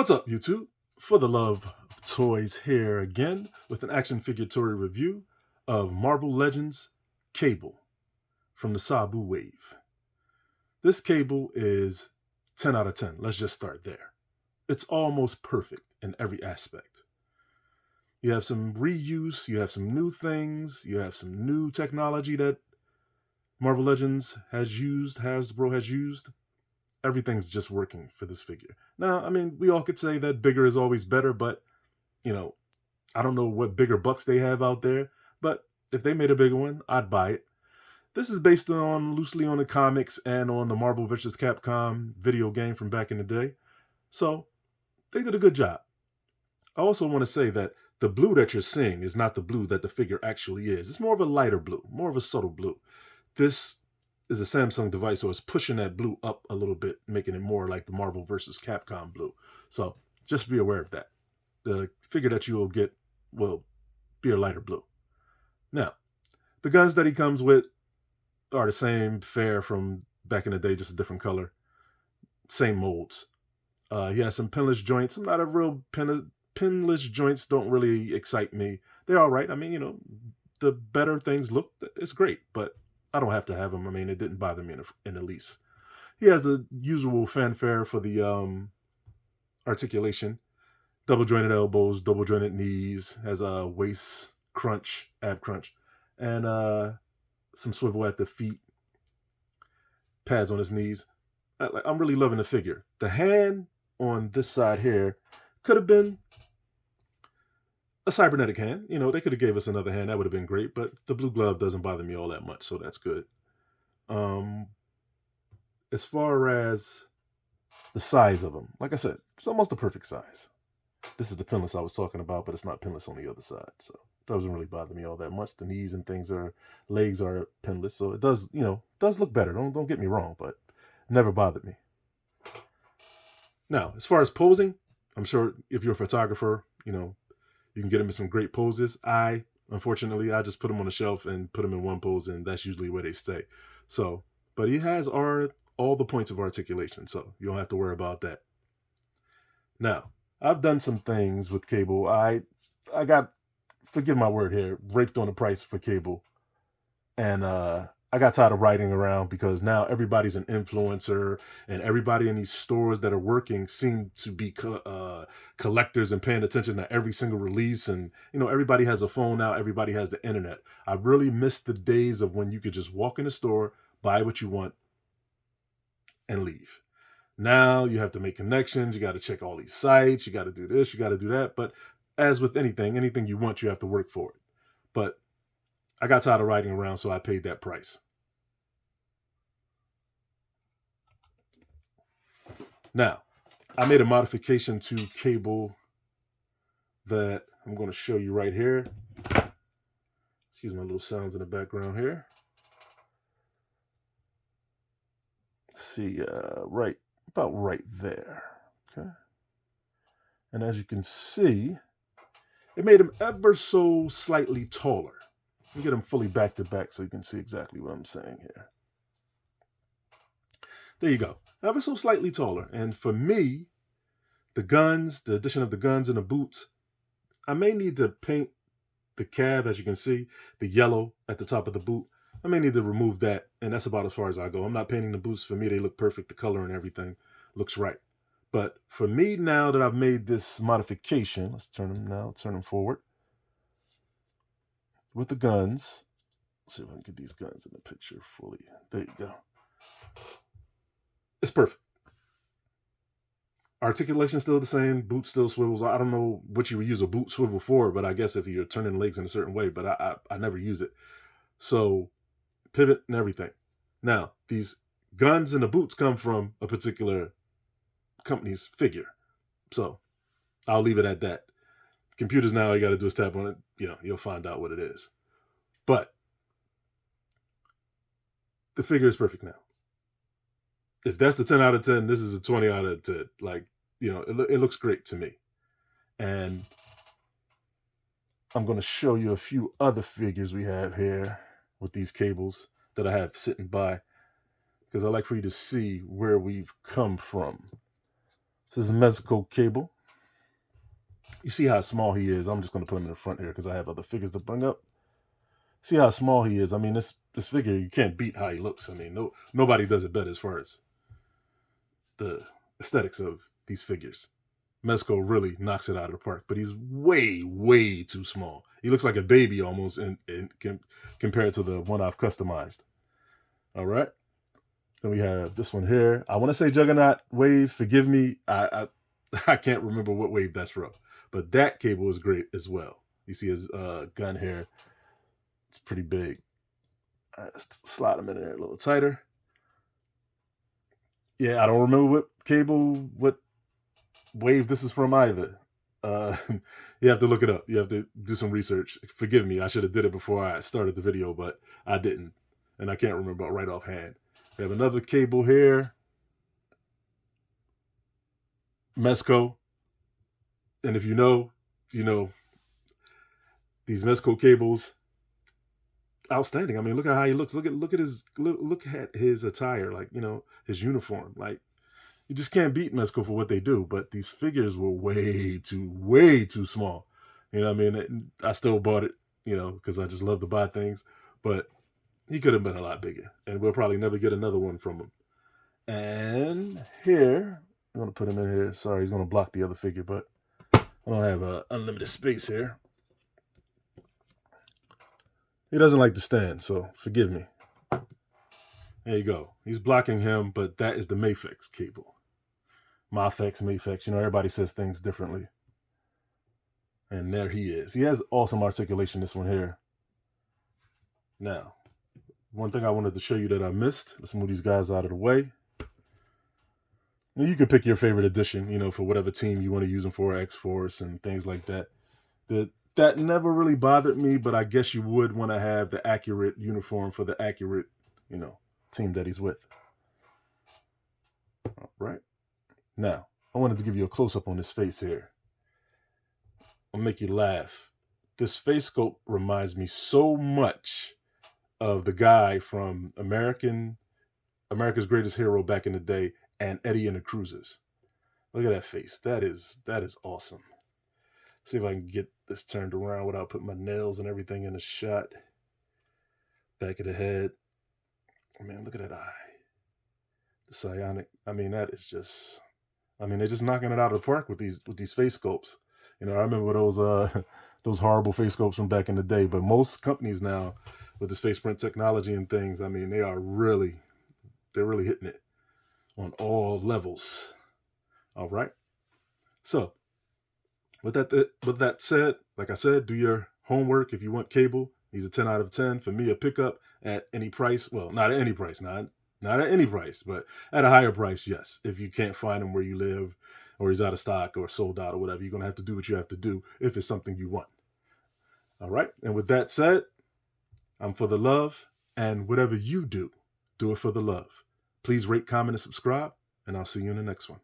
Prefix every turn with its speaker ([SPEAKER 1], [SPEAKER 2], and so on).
[SPEAKER 1] What's up, YouTube? For the love of toys, here again with an action figure toy review of Marvel Legends Cable from the Zabu wave. This cable is 10 out of 10. Let's just start there. It's almost perfect in every aspect. You have some reuse, you have some new things, you have some new technology that Marvel Legends has used, Hasbro has used. Everything's just working for this figure. Now, I mean, we all could say that bigger is always better, but, I don't know what bigger bucks they have out there, but if they made a bigger one, I'd buy it. This is based loosely on the comics and on the Marvel vs. Capcom video game from back in the day. So, they did a good job. I also want to say that the blue that you're seeing is not the blue that the figure actually is. It's more of a lighter blue, more of a subtle blue. This is a Samsung device, so it's pushing that blue up a little bit, making it more like the Marvel vs. Capcom blue. So just be aware of that. The figure that you will get will be a lighter blue. Now, the guns that he comes with are the same fare from back in the day, just a different color. Same molds. He has some pinless joints. I'm not a real pinless joints don't really excite me. They're all right. I mean, the better things look, it's great, but I don't have to have them. I mean, it didn't bother me in the least. He has the usual fanfare for the articulation. Double jointed elbows, double jointed knees, has a waist crunch, ab crunch, and some swivel at the feet, pads on his knees. I'm really loving the figure. The hand on this side here could have been a cybernetic hand. They could have gave us another hand. That would have been great, but the blue glove doesn't bother me all that much, so that's good. As far as the size of them, like I said, it's almost the perfect size. This is the pinless I was talking about, but it's not pinless on the other side, so it doesn't really bother me all that much. The knees and legs are pinless, so it does look better. Don't get me wrong, but it never bothered me. Now, as far as posing, I'm sure if you're a photographer, you can get him in some great poses. Unfortunately, I just put him on the shelf and put him in one pose, and that's usually where they stay. So, but he has all the points of articulation, so you don't have to worry about that. Now, I've done some things with Cable. I got, forgive my word here, raped on the price for Cable. And I got tired of riding around because now everybody's an influencer, and everybody in these stores that are working seem to be collectors and paying attention to every single release. And, everybody has a phone now. Everybody has the internet. I really miss the days of when you could just walk in the store, buy what you want, and leave. Now you have to make connections. You got to check all these sites. You got to do this. You got to do that. But as with anything you want, you have to work for it. But I got tired of riding around, so I paid that price. Now, I made a modification to Cable that I'm going to show you right here. Excuse my little sounds in the background here. Let's see, about right there. Okay. And as you can see, it made him ever so slightly taller. Let me get him fully back to back so you can see exactly what I'm saying here. There you go. Ever so slightly taller. And for me, the addition of the guns and the boots, I may need to paint the calf, as you can see, the yellow at the top of the boot. I may need to remove that, and that's about as far as I go. I'm not painting the boots. For me, they look perfect. The color and everything looks right. But for me, now that I've made this modification, let's turn them forward. With the guns, let's see if I can get these guns in the picture fully. There you go. It's perfect. Articulation still the same. Boot still swivels. I don't know what you would use a boot swivel for, but I guess if you're turning legs in a certain way, but I never use it. So pivot and everything. Now, these guns and the boots come from a particular company's figure. So I'll leave it at that. Computers now, all you got to do is tap on it. You'll find out what it is. But the figure is perfect now. If that's the 10 out of 10, this is a 20 out of 10. It looks great to me. And I'm going to show you a few other figures we have here with these cables that I have sitting by, because I like for you to see where we've come from. This is a Mexico cable. You see how small he is. I'm just going to put him in the front here because I have other figures to bring up. See how small he is. I mean, this figure, you can't beat how he looks. I mean, nobody does it better as far as the aesthetics of these figures. Mezco really knocks it out of the park, but he's way, way too small. He looks like a baby almost compared to the one I've customized. All right. Then we have this one here. I want to say Juggernaut Wave. Forgive me. I can't remember what wave that's from. But that cable is great as well. You see his gun here. It's pretty big. All right, let's slide him in there a little tighter. Yeah, I don't remember what wave this is from either. You have to look it up. You have to do some research. Forgive me. I should have did it before I started the video, but I didn't. And I can't remember right offhand. We have another cable here. Mezco. And if you know, these Mezco cables, outstanding. I mean, look at how he looks. Look at his attire, like, his uniform. Like, you just can't beat Mezco for what they do. But these figures were way too small. You know what I mean? I still bought it, because I just love to buy things. But he could have been a lot bigger. And we'll probably never get another one from him. And here, I'm going to put him in here. Sorry, he's going to block the other figure, but I don't have unlimited space here. He doesn't like to stand, so forgive me. There you go. He's blocking him, but that is the Mafex cable. Mafex. Everybody says things differently. And there he is. He has awesome articulation, this one here. Now, one thing I wanted to show you that I missed. Let's move these guys out of the way. And you can pick your favorite edition, for whatever team you want to use them for, X-Force and things like that. That never really bothered me, but I guess you would want to have the accurate uniform for the accurate, team that he's with. All right. Now, I wanted to give you a close-up on his face here. I'll make you laugh. This face sculpt reminds me so much of the guy from America's Greatest Hero back in the day and Eddie and the Cruisers. Look at that face. That is awesome. See if I can get this turned around without putting my nails and everything in the shot. Back of the head. Man, look at that eye. The psionic. I mean, that is just. I mean, they're just knocking it out of the park with these face sculpts. I remember those horrible face sculpts from back in the day. But most companies now, with this face print technology and things, I mean, they're really hitting it on all levels. All right. So, with that said, like I said, do your homework. If you want cable, he's a 10 out of 10. For me, a pickup at any price. Well, not at any price, not at any price, but at a higher price, yes. If you can't find him where you live, or he's out of stock or sold out or whatever, you're going to have to do what you have to do if it's something you want. All right. And with that said, I'm for the love, and whatever you do, do it for the love. Please rate, comment, and subscribe, and I'll see you in the next one.